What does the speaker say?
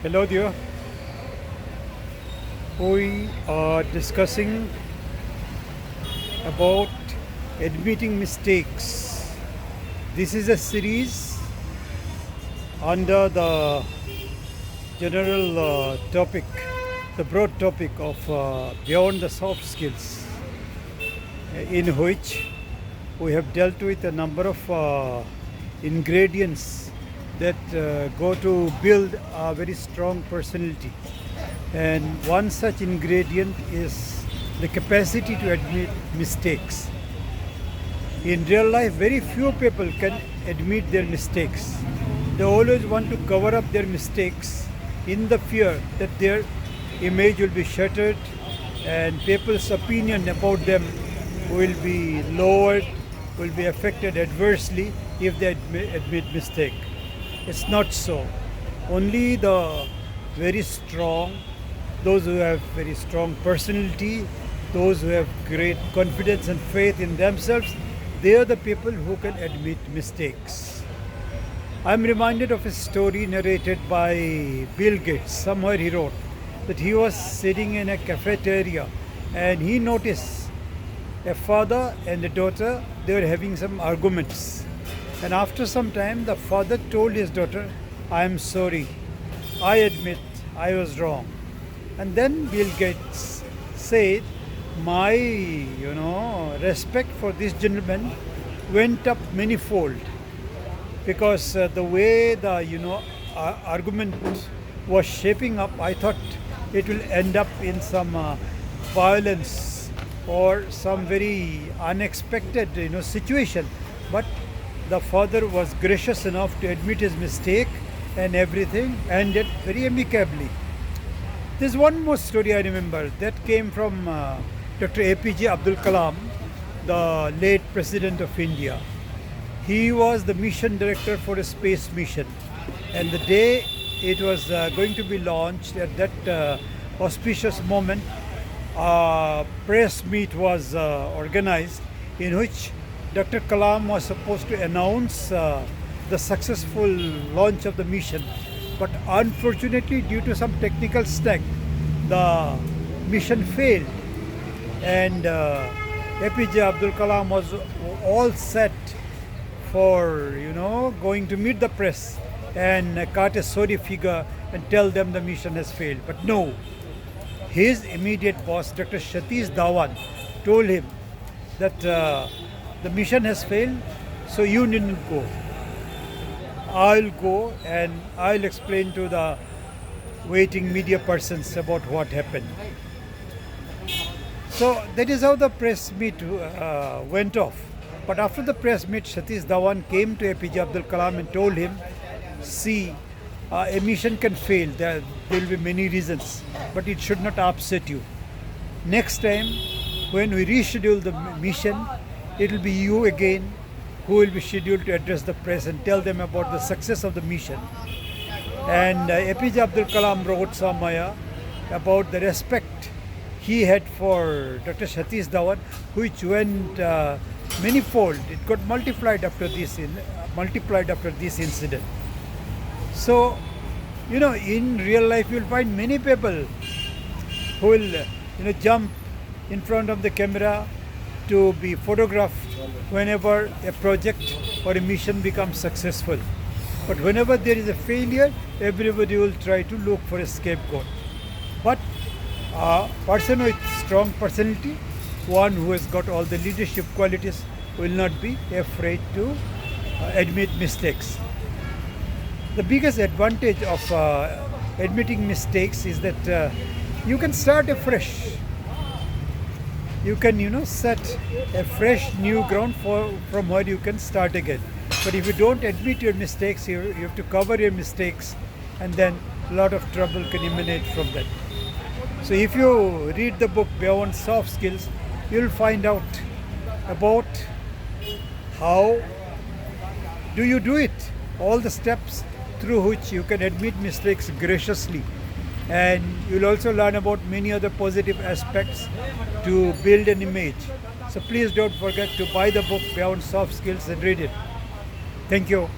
Hello dear. We are discussing about admitting mistakes. This is a series under the general topic, the broad topic of beyond the soft skills, in which we have dealt with a number of ingredients that go to build a very strong personality. And one such ingredient is the capacity to admit mistakes. In real life, very few people can admit their mistakes. They always want to cover up their mistakes in the fear that their image will be shattered and people's opinion about them will be lowered, will be affected adversely if they admit mistake. It's not so. Only the very strong, those who have very strong personality, those who have great confidence and faith in themselves, they are the people who can admit mistakes. I'm reminded of a story narrated by Bill Gates. Somewhere he wrote that he was sitting in a cafeteria and he noticed a father and a daughter, they were having some arguments. And after some time, the father told his daughter, "I am sorry. I admit I was wrong." And then Bill Gates said, my respect for this gentleman went up manifold, because the way the argument was shaping up, I thought it will end up in some violence or some very unexpected situation. But the father was gracious enough to admit his mistake, and everything ended very amicably. There's one more story I remember that came from Dr. APJ Abdul Kalam, the late President of India. He was the mission director for a space mission, and the day it was going to be launched, at that auspicious moment, a press meet was organized in which Dr. Kalam was supposed to announce the successful launch of the mission. But unfortunately, due to some technical snag, the mission failed. And APJ Abdul Kalam was all set for, going to meet the press and cut a sorry figure and tell them the mission has failed. But no, his immediate boss, Dr. Satish Dhawan, told him that the mission has failed, so you needn't go. I'll go and I'll explain to the waiting media persons about what happened. So that is how the press meet went off. But after the press meet, Satish Dhawan came to APJ Abdul Kalam and told him, see, a mission can fail. There will be many reasons, but it should not upset you. Next time, when we reschedule the mission, it will be you again who will be scheduled to address the press and tell them about the success of the mission. And APJ Abdul Kalam wrote somewhere about the respect he had for Dr. Satish Dhawan, which went manifold. It got multiplied after this incident. So, in real life, you will find many people who will, jump in front of the camera to be photographed whenever a project or a mission becomes successful. But whenever there is a failure, everybody will try to look for a scapegoat. But a person with strong personality, one who has got all the leadership qualities, will not be afraid to admit mistakes. The biggest advantage of admitting mistakes is that you can start afresh. You can, set a fresh new ground from where you can start again. But if you don't admit your mistakes, you have to cover your mistakes, and then a lot of trouble can emanate from that. So if you read the book Beyond Soft Skills, you'll find out about how do you do it, all the steps through which you can admit mistakes graciously. And you'll also learn about many other positive aspects to build an image. So please don't forget to buy the book Beyond Soft Skills and read it. Thank you.